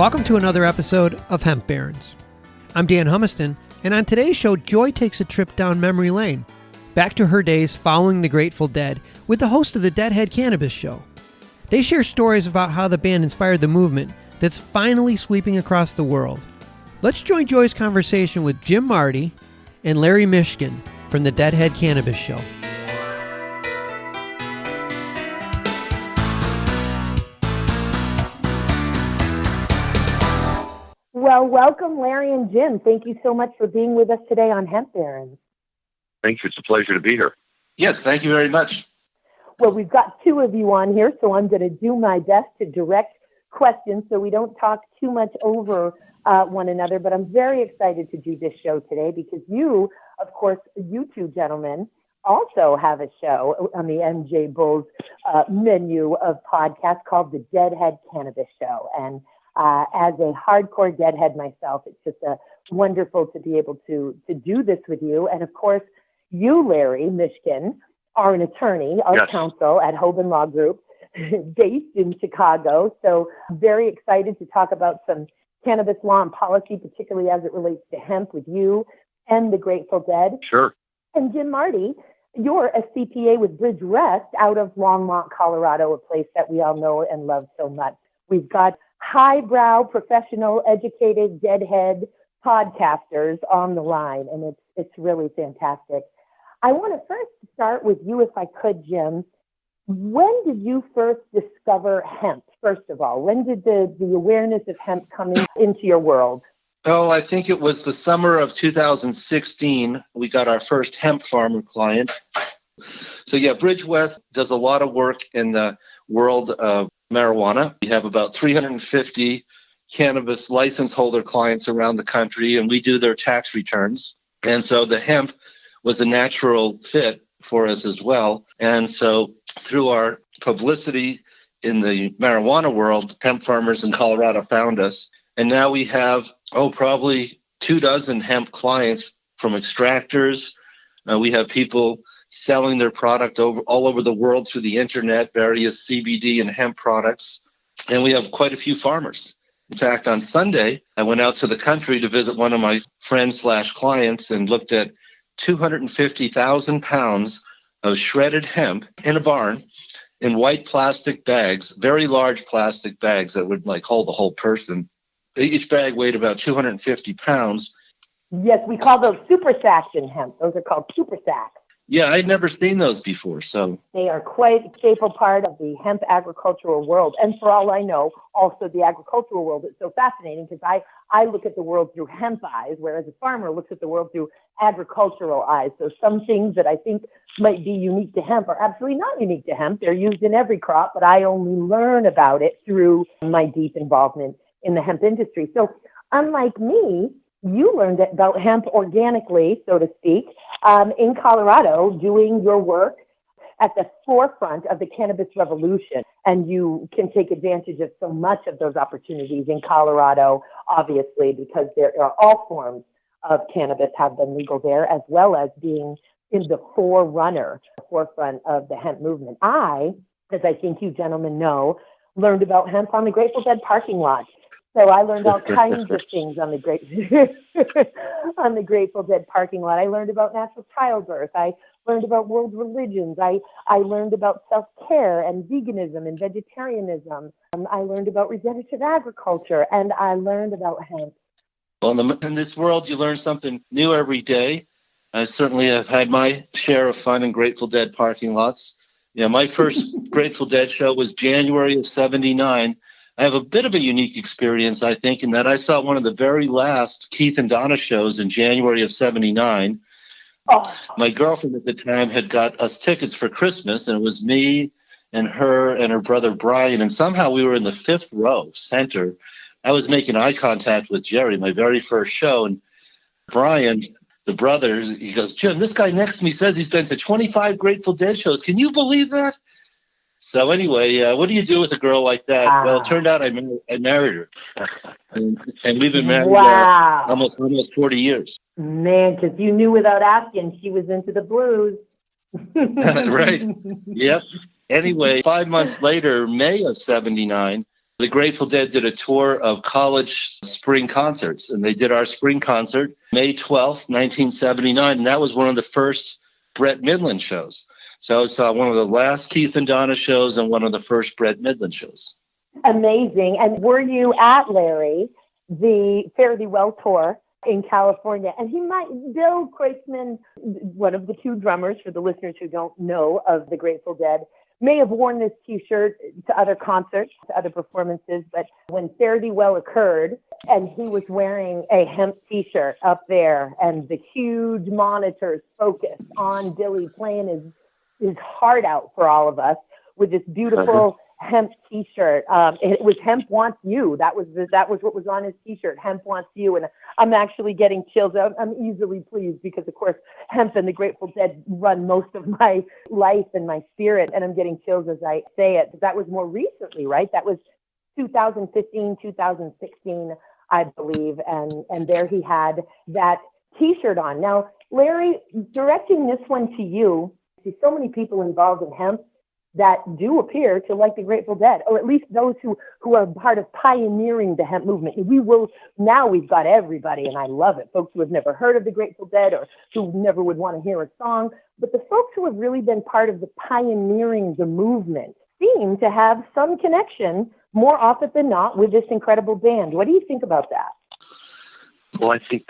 Welcome to another episode of Hemp Barons. I'm Dan Humiston, and on today's show, Joy takes a trip down memory lane, back to her days following the Grateful Dead with the host of the Deadhead Cannabis Show. They share stories about how the band inspired the movement that's finally sweeping across the world. Let's join Joy's conversation with Jim Marty and Larry Mishkin from the Deadhead Cannabis Show. Well, welcome, Larry and Jim. Thank you so much for being with us today on Hemp Barons. Thank you. It's a pleasure to be here. Yes, thank you very much. Well, we've got two of you on here, so I'm going to do my best to direct questions so we don't talk too much over one another. But I'm very excited to do this show today because you, of course, you two gentlemen, also have a show on the MJBulls menu of podcasts called the Deadhead Cannabis Show. And as a hardcore Deadhead myself, it's just wonderful to be able to do this with you. And of course, you, Larry Mishkin, are an attorney, Yes. counsel at Hoban Law Group, based in Chicago. So very excited to talk about some cannabis law and policy, particularly as it relates to hemp with you and the Grateful Dead. Sure. And Jim Marty, you're a CPA with Bridge West out of Longmont, Colorado, a place that we all know and love so much. We've got highbrow, professional, educated, Deadhead podcasters on the line, and it's really fantastic. I want to first start with you, if I could, Jim. When did you first discover hemp, first of all? When did the awareness of hemp come into your world? Oh, I think it was the summer of 2016. We got our first hemp farmer client. So yeah, Bridge West does a lot of work in the world of marijuana. We have about 350 cannabis license holder clients around the country, and we do their tax returns. And so the hemp was a natural fit for us as well. And so through our publicity in the marijuana world, hemp farmers in Colorado found us. And now we have, probably 24 hemp clients from extractors. We have people selling their product all over the world through the internet, various CBD and hemp products. And we have quite a few farmers. In fact, on Sunday, I went out to the country to visit one of my friends/clients and looked at 250,000 pounds of shredded hemp in a barn in white plastic bags, very large plastic bags that would hold the whole person. Each bag weighed about 250 pounds. Yes, we call those super sacks in hemp. Those are called super sacks. Yeah, I'd never seen those before. So they are quite a staple part of the hemp agricultural world. And for all I know, also the agricultural world is so fascinating because I look at the world through hemp eyes, whereas a farmer looks at the world through agricultural eyes. So some things that I think might be unique to hemp are absolutely not unique to hemp. They're used in every crop, but I only learn about it through my deep involvement in the hemp industry. So unlike me, you learned about hemp organically, so to speak, in Colorado, doing your work at the forefront of the cannabis revolution. And you can take advantage of so much of those opportunities in Colorado, obviously, because there are all forms of cannabis have been legal there, as well as being in the forefront of the hemp movement. I, as I think you gentlemen know, learned about hemp on the Grateful Dead parking lot. So I learned all kinds of things on the Grateful Dead parking lot. I learned about natural childbirth. I learned about world religions. I learned about self-care and veganism and vegetarianism. I learned about regenerative agriculture, and I learned about hemp. Well, in this world, you learn something new every day. I certainly have had my share of fun in Grateful Dead parking lots. Yeah, my first Grateful Dead show was January of '79. I have a bit of a unique experience, I think, in that I saw one of the very last Keith and Donna shows in January of '79. Oh. My girlfriend at the time had got us tickets for Christmas, and it was me and her brother Brian, and somehow we were in the fifth row, center. I was making eye contact with Jerry, my very first show, and Brian, the brother, he goes, "Jim, this guy next to me says he's been to 25 Grateful Dead shows. Can you believe that?" So anyway, what do you do with a girl like that? Well, it turned out I married her, and we've been married almost 40 years. Man, because you knew without asking she was into the blues. Right. Yep. Anyway, 5 months later, May of '79, The Grateful Dead did a tour of college spring concerts, and they did our spring concert May 12th, 1979, and that was one of the first Brett Midland shows. So it's one of the last Keith and Donna shows and one of the first Brett Midland shows. Amazing. And were you at, Larry, the Fare Thee Well tour in California? And Bill Kreutzmann, one of the two drummers, for the listeners who don't know of the Grateful Dead, may have worn this T-shirt to other concerts, to other performances, but when Fare Thee Well occurred, and he was wearing a hemp T-shirt up there, and the huge monitors focused on Billy playing his heart out for all of us with this beautiful hemp T-shirt. It was Hemp Wants You. That was what was on his T-shirt. Hemp Wants You, and I'm actually getting chills. I'm easily pleased because, of course, hemp and the Grateful Dead run most of my life and my spirit, and I'm getting chills as I say it. That was more recently, right? That was 2015, 2016, I believe, and there he had that T-shirt on. Now, Larry, directing this one to you, see so many people involved in hemp that do appear to like the Grateful Dead, or at least those who are part of pioneering the hemp movement. Now we've got everybody, and I love it. Folks who have never heard of the Grateful Dead or who never would want to hear a song. But the folks who have really been part of the pioneering the movement seem to have some connection more often than not with this incredible band. What do you think about that? Well, I think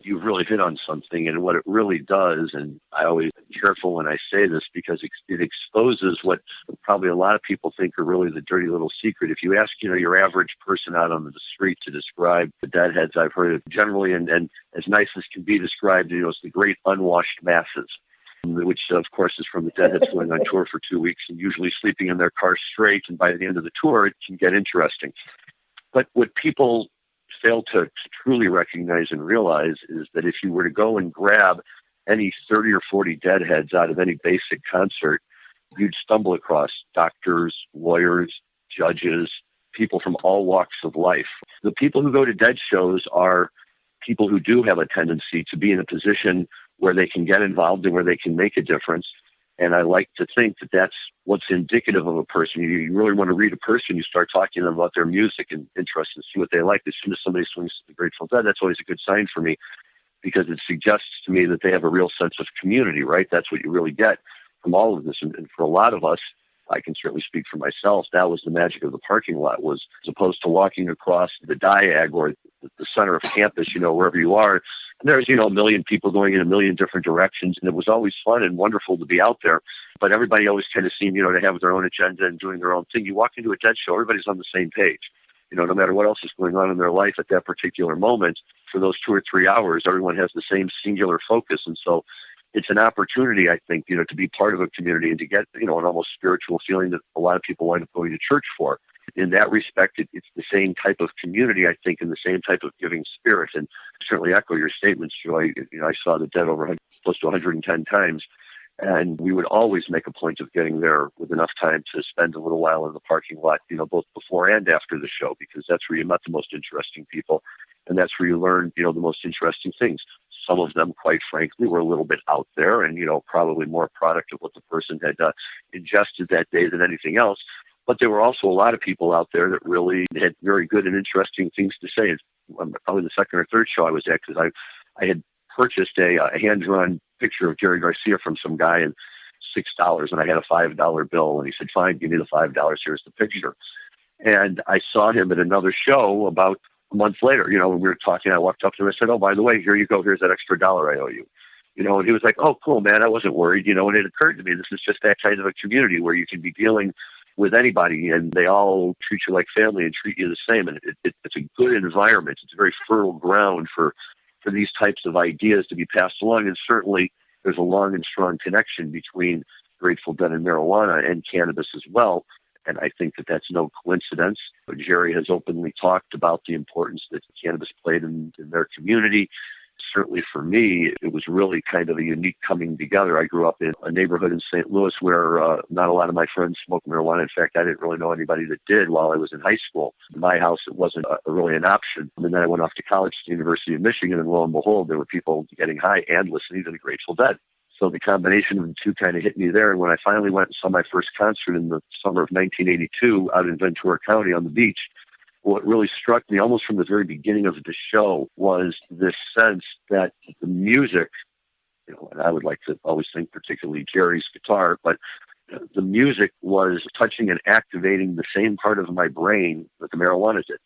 you've really hit on something, and what it really does, and I always am careful when I say this because it exposes what probably a lot of people think are really the dirty little secret. If you ask, your average person out on the street to describe the Deadheads, I've heard it generally, and as nice as can be described, it's the great unwashed masses, which of course is from the Deadheads going on tour for 2 weeks and usually sleeping in their car straight, and by the end of the tour, it can get interesting. But what people fail to truly recognize and realize is that if you were to go and grab any 30 or 40 Deadheads out of any basic concert, you'd stumble across doctors, lawyers, judges, people from all walks of life. The people who go to Dead shows are people who do have a tendency to be in a position where they can get involved and where they can make a difference. And I like to think that that's what's indicative of a person. You really want to read a person, you start talking to them about their music and interests and see what they like. As soon as somebody swings to the Grateful Dead, that's always a good sign for me because it suggests to me that they have a real sense of community, right? That's what you really get from all of this. And for a lot of us, I can certainly speak for myself, that was the magic of the parking lot, was as opposed to walking across the diag or the center of campus, wherever you are. And there's, a million people going in a million different directions. And it was always fun and wonderful to be out there. But everybody always kind of seemed, to have their own agenda and doing their own thing. You walk into a Dead show, everybody's on the same page. No matter what else is going on in their life at that particular moment, for those 2 or 3 hours, everyone has the same singular focus. And so it's an opportunity, I think, to be part of a community and to get, an almost spiritual feeling that a lot of people wind up going to church for. In that respect, it's the same type of community, I think, and the same type of giving spirit. And certainly echo your statements, Joy. I saw the Dead over close to 110 times. And we would always make a point of getting there with enough time to spend a little while in the parking lot, both before and after the show, because that's where you met the most interesting people. And that's where you learn, the most interesting things. Some of them, quite frankly, were a little bit out there and, probably more product of what the person had ingested that day than anything else. But there were also a lot of people out there that really had very good and interesting things to say. Probably the second or third show I was at, because I had purchased a hand-drawn picture of Jerry Garcia from some guy and $6, and I had a $5 bill. And he said, "Fine, give me the $5. Here's the picture." And I saw him at another show about a month later, when we were talking. I walked up to him and I said, "Oh, by the way, here you go. Here's that extra $1 I owe you." And he was like, "Oh, cool, man. I wasn't worried." And it occurred to me, this is just that kind of a community where you can be dealing with anybody and they all treat you like family and treat you the same. And it's a good environment. It's a very fertile ground for these types of ideas to be passed along. And certainly there's a long and strong connection between Grateful Dead and marijuana and cannabis as well. And I think that that's no coincidence. Jerry has openly talked about the importance that cannabis played in their community. Certainly for me, it was really kind of a unique coming together. I grew up in a neighborhood in St. Louis where not a lot of my friends smoked marijuana. In fact, I didn't really know anybody that did while I was in high school. In my house, it wasn't really an option. And then I went off to college at the University of Michigan, and lo and behold, there were people getting high and listening to the Grateful Dead. So the combination of the two kind of hit me there. And when I finally went and saw my first concert in the summer of 1982 out in Ventura County on the beach, what really struck me almost from the very beginning of the show was this sense that the music, and I would like to always think particularly Jerry's guitar, but the music was touching and activating the same part of my brain that the marijuana did.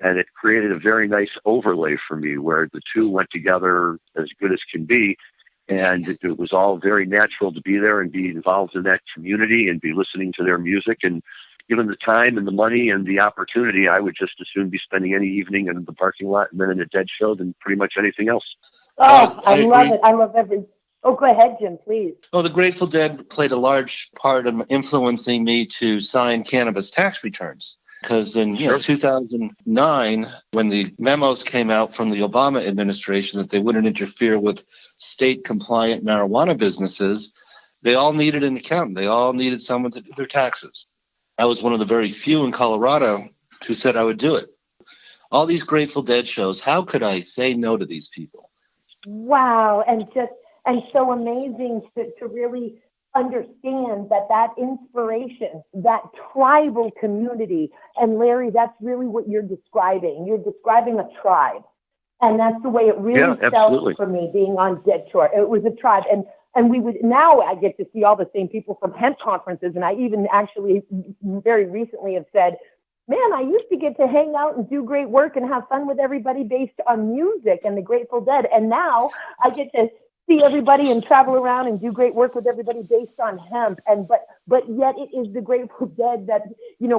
And it created a very nice overlay for me where the two went together as good as can be. And it was all very natural to be there and be involved in that community and be listening to their music. And given the time and the money and the opportunity, I would just as soon be spending any evening in the parking lot and then in a Dead show than pretty much anything else. Oh, I love it. I love every... Oh, go ahead, Jim, please. Oh, the Grateful Dead played a large part in influencing me to sign cannabis tax returns. Because in 2009, when the memos came out from the Obama administration that they wouldn't interfere with state-compliant marijuana businesses, they all needed an accountant. They all needed someone to do their taxes. I was one of the very few in Colorado who said I would do it. All these Grateful Dead shows, how could I say no to these people? Wow, and so amazing to really understand that inspiration, that tribal community, and Larry, that's really what you're describing. You're describing a tribe, and that's the way it really felt for me being on Dead Shore. It was a tribe, and we would, now I get to see all the same people from hemp conferences, and I even actually very recently have said, man, I used to get to hang out and do great work and have fun with everybody based on music and the Grateful Dead, and now I get to see everybody and travel around and do great work with everybody based on hemp. And but yet it is the Grateful Dead that,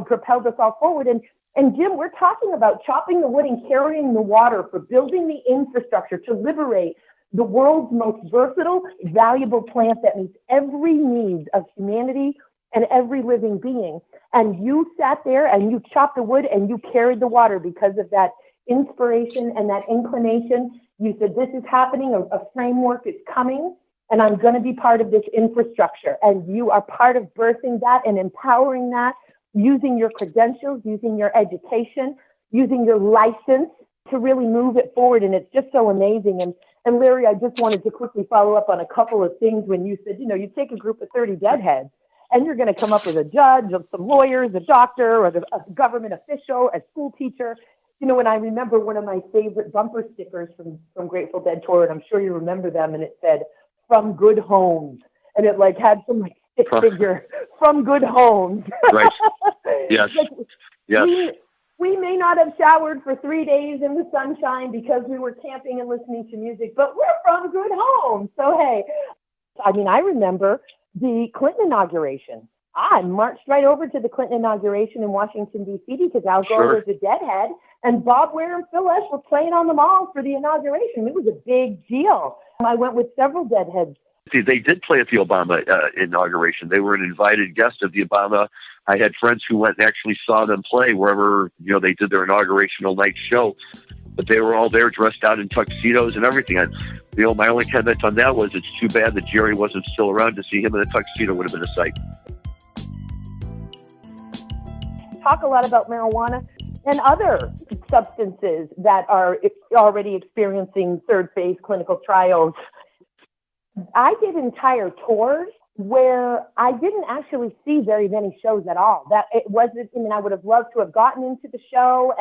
propelled us all forward. And Jim, we're talking about chopping the wood and carrying the water for building the infrastructure to liberate the world's most versatile, valuable plant that meets every need of humanity and every living being. And you sat there and you chopped the wood and you carried the water because of that inspiration and that inclination. You said, this is happening, a framework is coming, and I'm going to be part of this infrastructure. And you are part of birthing that and empowering that, using your credentials, using your education, using your license to really move it forward. And it's just so amazing. And Larry, I just wanted to quickly follow up on a couple of things when you said, you take a group of 30 deadheads, and you're going to come up with a judge, some lawyers, a doctor, or a government official, a school teacher. And I remember one of my favorite bumper stickers from Grateful Dead tour, and I'm sure you remember them, and it said, "From good homes." And it had some stick figure, "From good homes." Right. Yes. Yes. We may not have showered for 3 days in the sunshine because we were camping and listening to music, but we're from good homes. So, hey, I remember the Clinton inauguration. I marched right over to the Clinton inauguration in Washington, D.C. because Al Gore was a Deadhead, and Bob Ware and Phil Esch were playing on the mall for the inauguration. It was a big deal. I went with several Deadheads. See, they did play at the Obama inauguration. They were an invited guest of the Obama. I had friends who went and actually saw them play wherever, they did their inaugurational night show. But they were all there dressed out in tuxedos and everything. And, my only comment on that was it's too bad that Jerry wasn't still around to see him in a tuxedo. Would have been a sight. Talk a lot about marijuana and other substances that are already experiencing third phase clinical trials. I did entire tours where I didn't actually see very many shows at all. That it wasn't, I would have loved to have gotten into the show,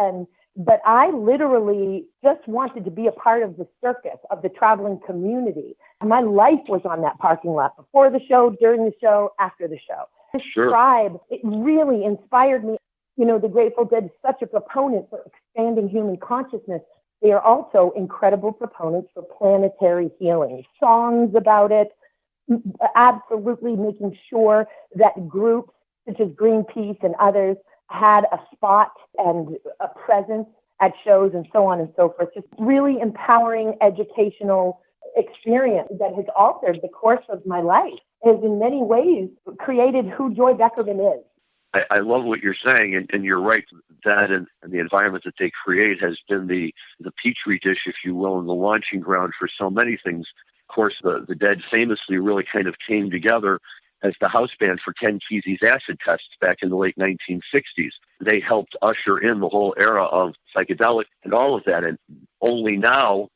but I literally just wanted to be a part of the circus, of the traveling community. My life was on that parking lot before the show, during the show, after the show. This tribe, it really inspired me. The Grateful Dead is such a proponent for expanding human consciousness. They are also incredible proponents for planetary healing. Songs about it, absolutely making sure that groups such as Greenpeace and others had a spot and a presence at shows and so on and so forth. Just really empowering educational experience that has altered the course of my life. Has in many ways created who Joy Beckerman is. I love what you're saying, and you're right. That and the environment that they create has been the petri dish, if you will, and the launching ground for so many things. Of course, the Dead famously really kind of came together as the house band for Ken Kesey's acid tests back in the late 1960s. They helped usher in the whole era of psychedelic and all of that, and only now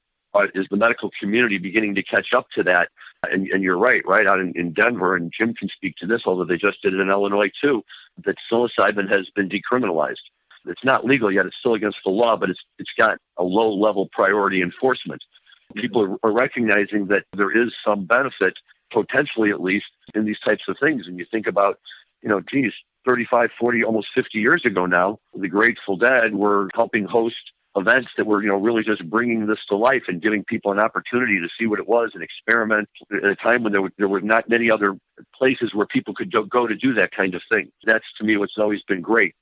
is the medical community beginning to catch up to that? And you're right out in Denver, and Jim can speak to this, although they just did it in Illinois too, that psilocybin has been decriminalized. It's not legal yet. It's still against the law, but it's got a low-level priority enforcement. People are recognizing that there is some benefit, potentially at least, in these types of things. And you think about, 35, 40, almost 50 years ago now, the Grateful Dead were helping host events that were, really just bringing this to life and giving people an opportunity to see what it was and experiment at a time when there were not many other places where people could go to do that kind of thing. That's, to me, what's always been great.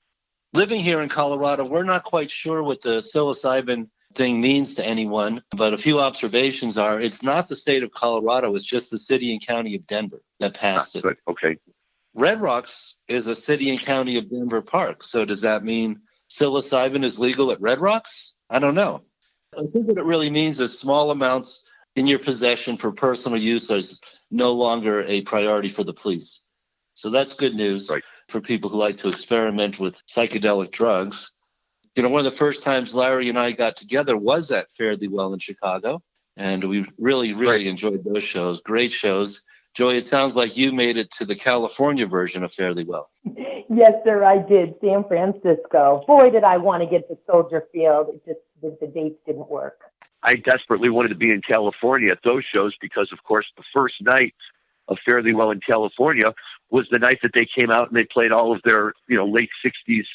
Living here in Colorado, we're not quite sure what the psilocybin thing means to anyone, but a few observations are it's not the state of Colorado, it's just the city and county of Denver that passed it. Good. Okay. Red Rocks is a city and county of Denver park. So does that mean psilocybin is legal at Red Rocks? I don't know. I think what it really means is small amounts in your possession for personal use is no longer a priority for the police. So that's good news for people who like to experiment with psychedelic drugs. One of the first times Larry and I got together was at Fare Thee Well in Chicago, and we really enjoyed those shows. Great shows. Joy, it sounds like you made it to the California version of Fare Thee Well. Yes, sir, I did. San Francisco. Boy, did I want to get to Soldier Field. It just, the dates didn't work. I desperately wanted to be in California at those shows because, of course, the first night of Fare Thee Well in California was the night that they came out and they played all of their, late 60s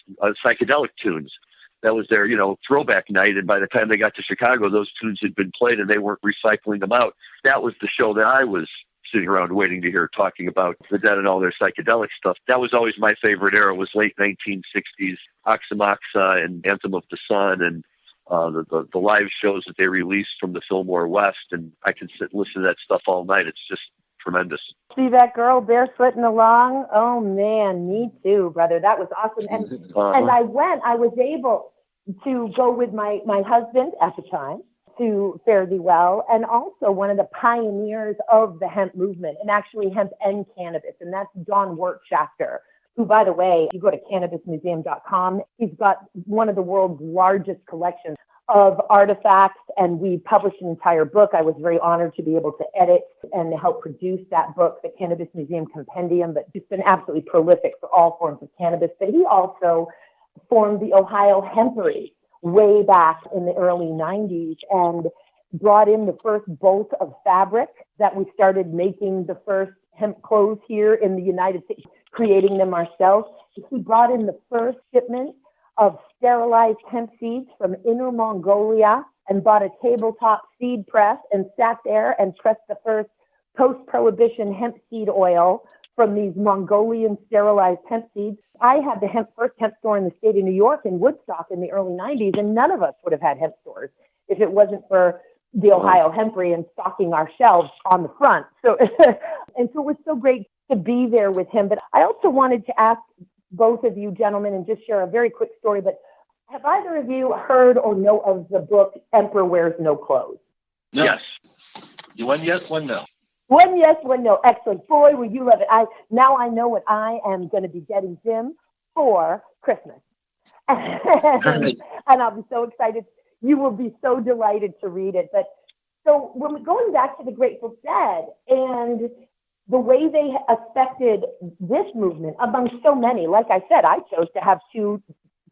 psychedelic tunes. That was their, throwback night. And by the time they got to Chicago, those tunes had been played and they weren't recycling them out. That was the show that I was sitting around waiting to hear, talking about the Dead and all their psychedelic stuff. That was always my favorite era, was late 1960s, Oxymoxa and Anthem of the Sun and the live shows that they released from the Fillmore West. And I can sit and listen to that stuff all night. It's just tremendous. See that girl barefooting along? Oh, man, me too, brother. That was awesome. And and I was able to go with my husband at the time to Fare Thee Well, and also one of the pioneers of the hemp movement, and actually hemp and cannabis, and that's Don Wertschafter, who, by the way, if you go to cannabis-museum.com, he's got one of the world's largest collections of artifacts, and we published an entire book. I was very honored to be able to edit and help produce that book, the Cannabis Museum Compendium, but just been absolutely prolific for all forms of cannabis. But he also formed the Ohio Hempery way back in the early 90s and brought in the first bolt of fabric that we started making the first hemp clothes here in the United States, creating them ourselves. He brought in the first shipment of sterilized hemp seeds from Inner Mongolia and bought a tabletop seed press and sat there and pressed the first post-prohibition hemp seed oil from these Mongolian sterilized hemp seeds. I had the first hemp store in the state of New York in Woodstock in the early 90s, and none of us would have had hemp stores if it wasn't for the Ohio Hempery and stocking our shelves on the front. So, and so it was so great to be there with him. But I also wanted to ask both of you gentlemen and just share a very quick story. But have either of you heard or know of the book Emperor Wears No Clothes? No. Yes. One yes, one no. One yes, one no. Excellent. Boy, will you love it. Now I know what I am going to be getting Jim for Christmas. And I'll be so excited. You will be so delighted to read it. But so when we're going back to the Grateful Dead and the way they affected this movement among so many, like I said, I chose to have 2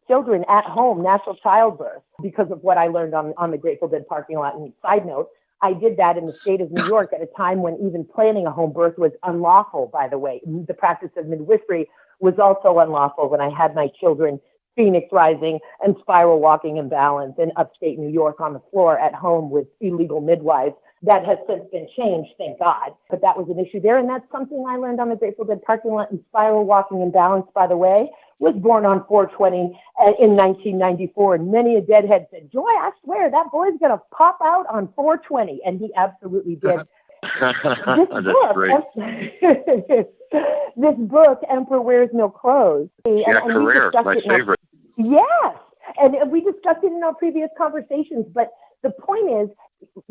children at home, natural childbirth, because of what I learned on the Grateful Dead parking lot. And side note, I did that in the state of New York at a time when even planning a home birth was unlawful, by the way. The practice of midwifery was also unlawful when I had my children Phoenix Rising and Spiral Walking in Balance in upstate New York on the floor at home with illegal midwives. That has since been changed, thank God. But that was an issue there. And that's something I learned on the Grateful Dead parking lot. And Spiral Walking in Balance, by the way, was born on 4/20 in 1994. And many a Deadhead said, Joy, I swear that boy's going to pop out on 4/20. And he absolutely did. That's great. This book, Emperor Wears No Clothes. Jack Herrera, my favorite. Yes. And we discussed it in our previous conversations. But the point is,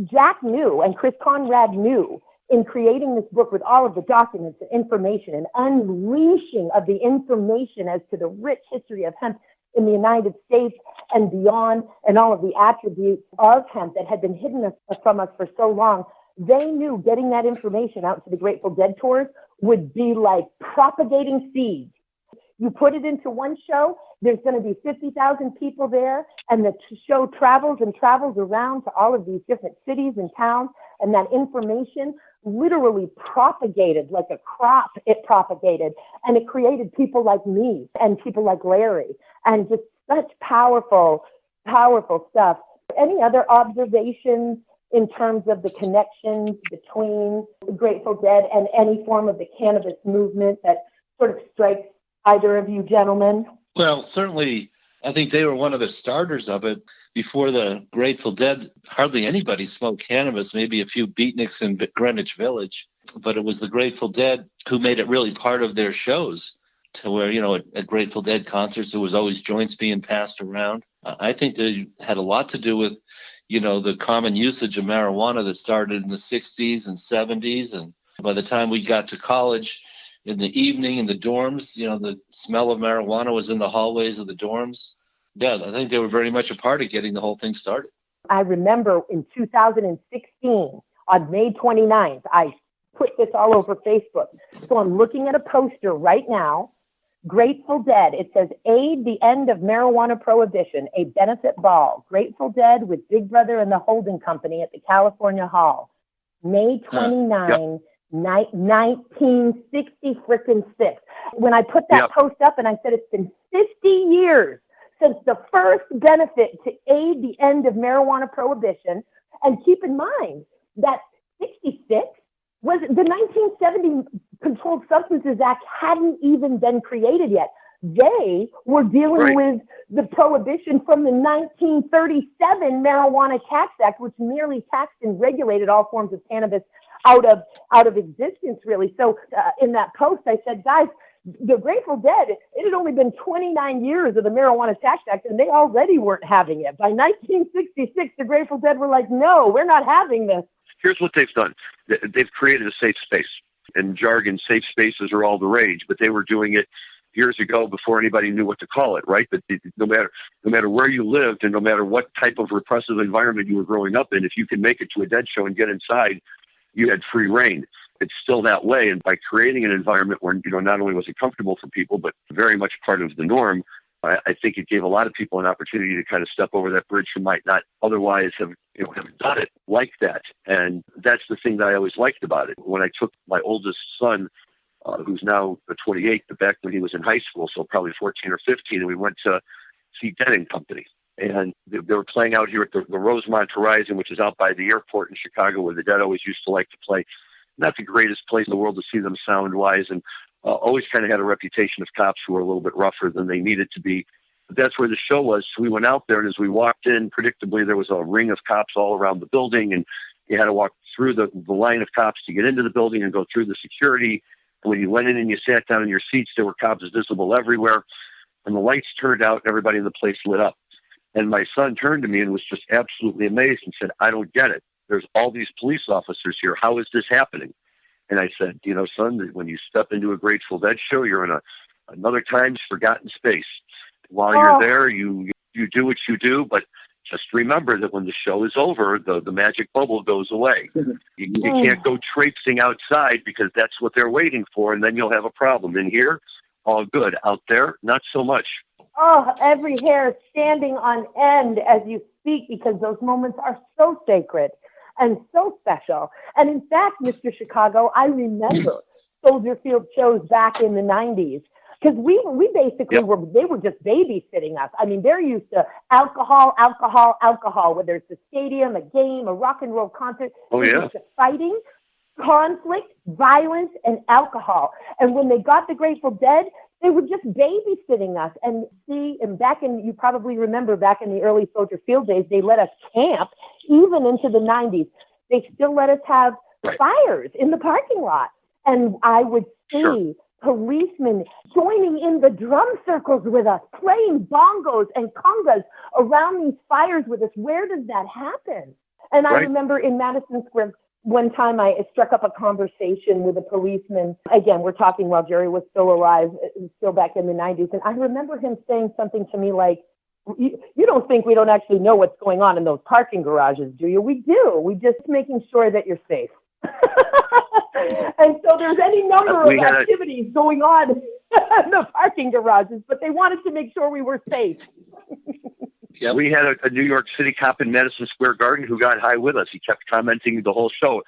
Jack knew, and Chris Conrad knew, in creating this book with all of the documents and information and unleashing of the information as to the rich history of hemp, in the United States and beyond, and all of the attributes of hemp that had been hidden from us for so long. They knew getting that information out to the Grateful Dead tours would be like propagating seeds. You put it into one show, there's going to be 50,000 people there, and the show travels and travels around to all of these different cities and towns, and that information literally propagated like a crop. It propagated, and it created people like me and people like Larry, and just such powerful, powerful stuff. Any other observations in terms of the connections between the Grateful Dead and any form of the cannabis movement that sort of strikes either of you gentlemen? Well, certainly, I think they were one of the starters of it. Before the Grateful Dead, hardly anybody smoked cannabis, maybe a few beatniks in Greenwich Village. But it was the Grateful Dead who made it really part of their shows, to where, at Grateful Dead concerts, there was always joints being passed around. I think they had a lot to do with, the common usage of marijuana that started in the 60s and 70s. And by the time we got to college, in the evening in the dorms, the smell of marijuana was in the hallways of the dorms. Yeah, I think they were very much a part of getting the whole thing started. I remember in 2016, on May 29th, I put this all over Facebook. So I'm looking at a poster right now, Grateful Dead. It says, Aid the End of Marijuana Prohibition, a benefit ball. Grateful Dead with Big Brother and the Holding Company at the California Hall. May 29, 1960 frickin' 6. When I put that post up and I said it's been 50 years since the first benefit to aid the end of marijuana prohibition. And keep in mind that 66 was the 1970 Controlled Substances Act hadn't even been created yet. They were dealing with the prohibition from the 1937 Marijuana Tax Act, which merely taxed and regulated all forms of cannabis out of existence, really. So in that post, I said, guys, the Grateful Dead, it had only been 29 years of the Marijuana Tax Act, and they already weren't having it. By 1966, the Grateful Dead were like, no, we're not having this. Here's what they've done. They've created a safe space. In jargon, safe spaces are all the rage, but they were doing it years ago before anybody knew what to call it, right? But no matter where you lived and no matter what type of repressive environment you were growing up in, if you could make it to a Dead show and get inside, you had free reign. It's still that way. And by creating an environment where, not only was it comfortable for people, but very much part of the norm, I think it gave a lot of people an opportunity to kind of step over that bridge who might not otherwise have done it like that. And that's the thing that I always liked about it. When I took my oldest son, who's now 28, but back when he was in high school, so probably 14 or 15, and we went to see Dead Company. And they were playing out here at the Rosemont Horizon, which is out by the airport in Chicago, where the Dead always used to like to play. Not the greatest place in the world to see them sound-wise, and always kind of had a reputation of cops who were a little bit rougher than they needed to be. But that's where the show was. So we went out there, and as we walked in, predictably, there was a ring of cops all around the building, and you had to walk through the line of cops to get into the building and go through the security. And when you went in and you sat down in your seats, there were cops visible everywhere. And the lights turned out, and everybody in the place lit up. And my son turned to me and was just absolutely amazed and said, I don't get it. There's all these police officers here. How is this happening? And I said, son, when you step into a Grateful Dead show, you're in another time's forgotten space. While you're there, you do what you do, but just remember that when the show is over, the magic bubble goes away. You can't go traipsing outside because that's what they're waiting for, and then you'll have a problem. In here, all good. Out there, not so much. Oh, every hair standing on end as you speak, because those moments are so sacred and so special. And in fact, Mr. Chicago, I remember Soldier Field shows back in the 90s, because we basically they were just babysitting us. I mean, they're used to alcohol, whether it's a stadium, a game, a rock and roll concert. They're used to fighting, conflict, violence, and alcohol. And when they got the Grateful Dead, they were just babysitting us. And you probably remember back in the early Soldier Field days, they let us camp even into the 90s. They still let us have fires in the parking lot. And I would see policemen joining in the drum circles with us, playing bongos and congas around these fires with us. Where does that happen? And I remember in Madison Square One time I struck up a conversation with a policeman. Again, we're talking while Jerry was still alive, still back in the 90s. And I remember him saying something to me like, you don't think we don't actually know what's going on in those parking garages, do you? We do. We just making sure that you're safe. And so there's any number of activities going on in the parking garages, but they wanted to make sure we were safe. Yep. We had a New York City cop in Madison Square Garden who got high with us. He kept commenting the whole show.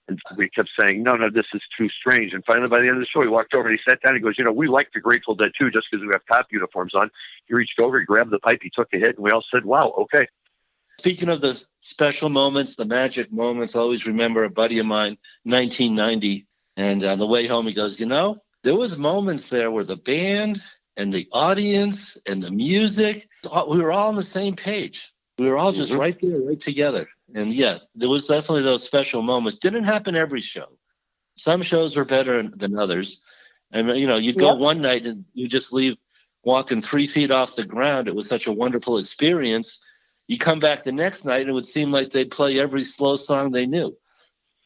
And we kept saying, no, this is too strange. And finally, by the end of the show, he walked over and he sat down. He goes, we like the Grateful Dead too, just because we have cop uniforms on. He reached over, he grabbed the pipe, he took a hit, and we all said, wow, okay. Speaking of the special moments, the magic moments, I always remember a buddy of mine, 1990, and on the way home, he goes, there was moments there where the band and the audience and the music, we were all on the same page. We were all just right there, right together. And yeah, there was definitely those special moments. Didn't happen every show. Some shows were better than others. And, you'd go one night and you just leave walking 3 feet off the ground. It was such a wonderful experience. You come back the next night and it would seem like they'd play every slow song they knew.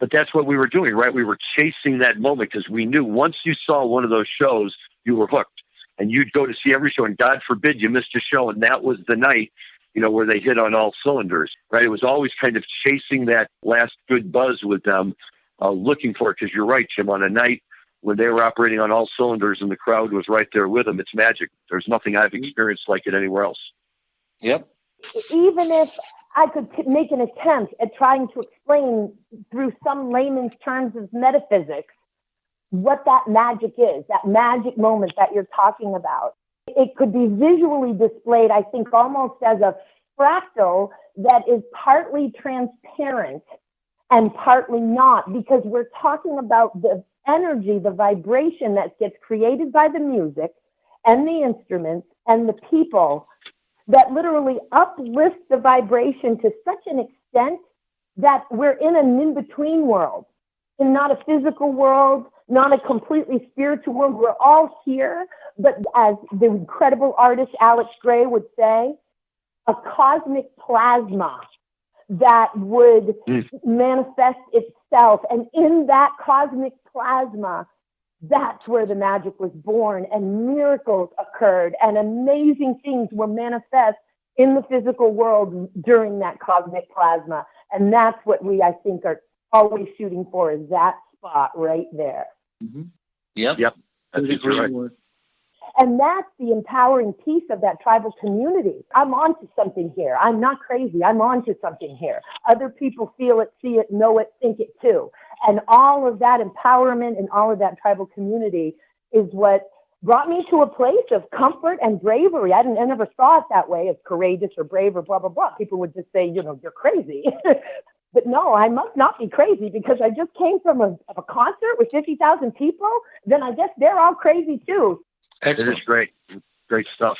But that's what we were doing, right? We were chasing that moment because we knew once you saw one of those shows, you were hooked. And you'd go to see every show, and God forbid you missed a show, and that was the night, where they hit on all cylinders, right? It was always kind of chasing that last good buzz with them, looking for it, because you're right, Jim, on a night when they were operating on all cylinders and the crowd was right there with them, it's magic. There's nothing I've experienced like it anywhere else. Yep. Even if I could make an attempt at trying to explain through some layman's terms of metaphysics what that magic is, that magic moment that you're talking about. It could be visually displayed, I think, almost as a fractal that is partly transparent and partly not, because we're talking about the energy, the vibration that gets created by the music and the instruments and the people that literally uplift the vibration to such an extent that we're in an in-between world, in not a physical world, not a completely spiritual world. We're all here, but as the incredible artist Alex Gray would say, a cosmic plasma that would manifest itself. And in that cosmic plasma, that's where the magic was born, and miracles occurred, and amazing things were manifest in the physical world during that cosmic plasma. And that's what we, I think, are always shooting for, is that spot right there. Mm-hmm. Yep. That's right. And that's the empowering piece of that tribal community. I'm onto something here. I'm not crazy. I'm onto something here. Other people feel it, see it, know it, think it too. And all of that empowerment and all of that tribal community is what brought me to a place of comfort and bravery. I never saw it that way, as courageous or brave or blah, blah, blah. People would just say, you're crazy. But no, I must not be crazy, because I just came from a concert with 50,000 people. Then I guess they're all crazy too. Excellent. It is great. Great stuff.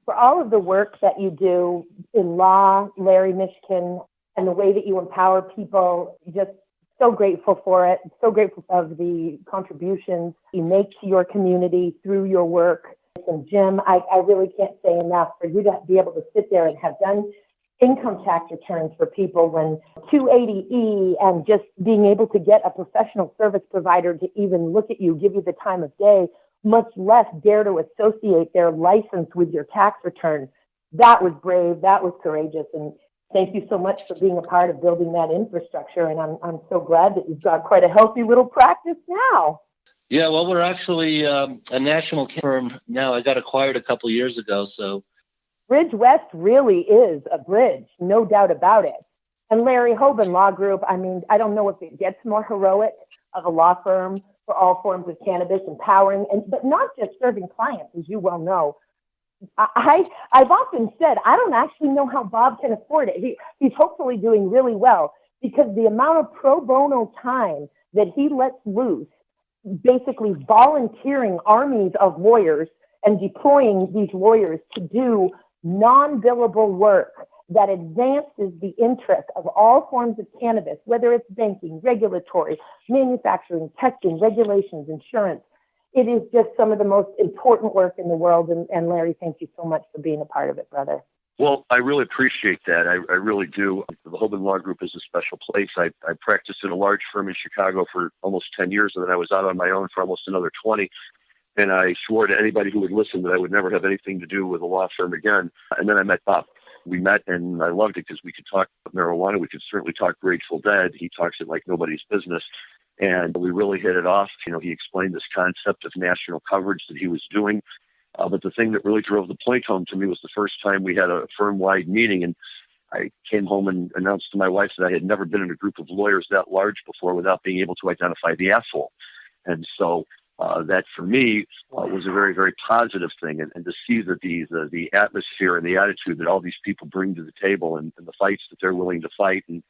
For all of the work that you do in law, Larry Mishkin, and the way that you empower people, just so grateful for it. So grateful of the contributions you make to your community through your work. And Jim, I really can't say enough for you to be able to sit there and have done income tax returns for people when 280E, and just being able to get a professional service provider to even look at you, give you the time of day, much less dare to associate their license with your tax return. That was brave. That was courageous. And thank you so much for being a part of building that infrastructure. And I'm so glad that you've got quite a healthy little practice now. Yeah, well, we're actually a national firm now. I got acquired a couple years ago, so. Bridge West really is a bridge, no doubt about it. And Larry Hoban Law Group, I mean, I don't know if it gets more heroic of a law firm for all forms of cannabis, empowering, but not just serving clients, as you well know. I've often said, I don't actually know how Bob can afford it. He's hopefully doing really well, because the amount of pro bono time that he lets loose, basically volunteering armies of lawyers and deploying these lawyers to do non-billable work that advances the interest of all forms of cannabis, whether it's banking, regulatory, manufacturing, testing, regulations, insurance. It is just some of the most important work in the world. And Larry, thank you so much for being a part of it, brother. Well, I really appreciate that. I really do. The Hoban Law Group is a special place. I practiced in a large firm in Chicago for almost 10 years, and then I was out on my own for almost another 20. And I swore to anybody who would listen that I would never have anything to do with a law firm again. And then I met Bob. We met, and I loved it because we could talk marijuana. We could certainly talk Grateful Dead. He talks it like nobody's business. And we really hit it off. He explained this concept of national coverage that he was doing. But the thing that really drove the point home to me was the first time we had a firm-wide meeting, and I came home and announced to my wife that I had never been in a group of lawyers that large before without being able to identify the asshole. And so that for me was a very, very positive thing. And to see that the atmosphere and the attitude that all these people bring to the table and the fights that they're willing to fight. And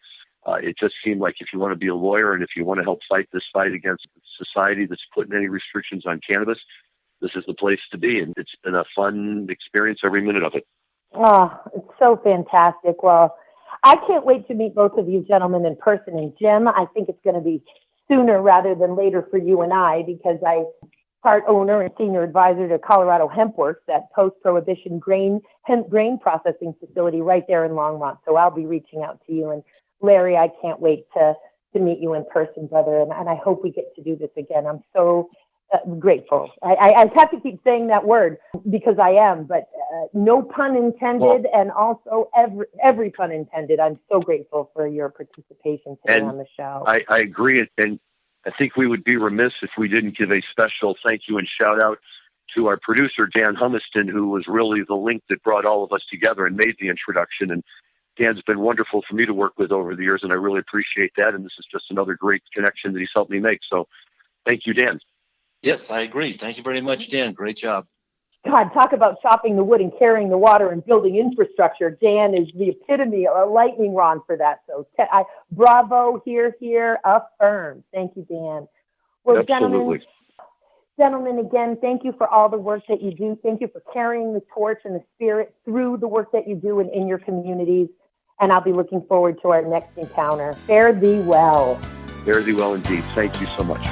it just seemed like if you want to be a lawyer and if you want to help fight this fight against society that's putting any restrictions on cannabis, this is the place to be. And it's been a fun experience every minute of it. Oh, it's so fantastic. Well, I can't wait to meet both of you gentlemen in person. And Jim, I think it's going to be sooner rather than later for you and I, because I'm part owner and senior advisor to Colorado HempWorks, that post-prohibition hemp grain processing facility right there in Longmont. So I'll be reaching out to you. And Larry, I can't wait to meet you in person, brother. And I hope we get to do this again. I'm so grateful. I have to keep saying that word because I am, but no pun intended, and also every pun intended. I'm so grateful for your participation today on the show. I agree, and I think we would be remiss if we didn't give a special thank you and shout out to our producer, Dan Humiston, who was really the link that brought all of us together and made the introduction. And Dan's been wonderful for me to work with over the years, and I really appreciate that. And this is just another great connection that he's helped me make. So thank you, Dan. Yes, I agree. Thank you very much, Dan. Great job. God, talk about chopping the wood and carrying the water and building infrastructure. Dan is the epitome, a lightning rod for that. So bravo, here, affirmed. Thank you, Dan. Well, absolutely. Gentlemen, again, thank you for all the work that you do. Thank you for carrying the torch and the spirit through the work that you do in your communities. And I'll be looking forward to our next encounter. Fare thee well. Fare thee well indeed. Thank you so much.